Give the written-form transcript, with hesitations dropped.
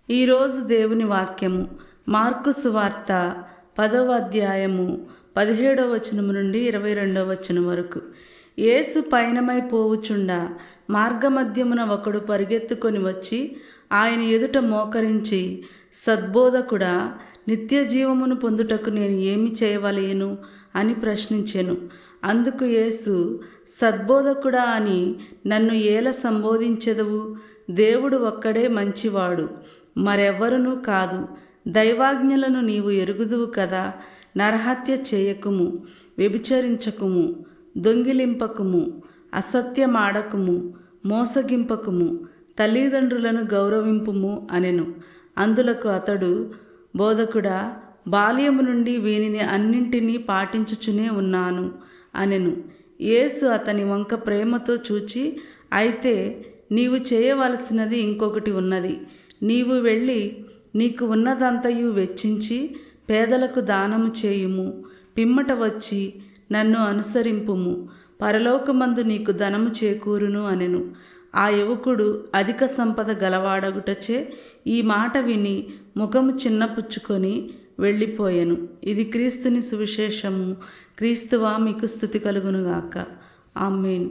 ఈరోజు దేవుని వాక్యము మార్కు సువార్త 10వ అధ్యాయము 17వ వచనము నుండి 22వ వచనం వరకు. యేసు పయనమై పోవుచుండా మార్గమధ్యమున ఒకడు పరిగెత్తుకొని వచ్చి ఆయన ఎదుట మోకరించి, సద్బోధకుడా, నిత్య జీవమును పొందుటకు నేను ఏమి చేయవలెను అని ప్రశ్నించెను. అందుకు యేసు, సద్బోధకుడా అని నన్ను ఏల సంబోధించెదవు? దేవుడు ఒక్కడే మంచివాడు, మరెవ్వరునూ కాదు. దైవాజ్ఞలను నీవు ఎరుగుదువు కదా. నరహత్య చేయకుము, వ్యభిచరించకుము, దొంగిలింపకుము, అసత్యమాడకుము, మోసగింపకుము, తల్లిదండ్రులను గౌరవింపుము అనెను. అందులకు అతడు, బోధకుడా, బాల్యము నుండి వీనిని అన్నింటినీ పాటించుచునే ఉన్నాను అనెను. యేసు అతని వంక ప్రేమతో చూచి, అయితే నీవు చేయవలసినది ఇంకొకటి ఉన్నది. నీవు వెళ్ళి నీకు ఉన్నదంతయు వెచ్చించి పేదలకు దానము చేయుము. పిమ్మట వచ్చి నన్ను అనుసరింపుము. పరలోకమందు నీకు ధనము చేకూరును అనెను. ఆ యువకుడు అధిక సంపద గలవాడగుటచే ఈ మాట విని ముఖము చిన్నపుచ్చుకొని వెళ్ళిపోయెను. ఇది క్రీస్తుని సువిశేషము. క్రీస్తువా, మీకు స్తుతి కలుగునుగాక. ఆమేన్.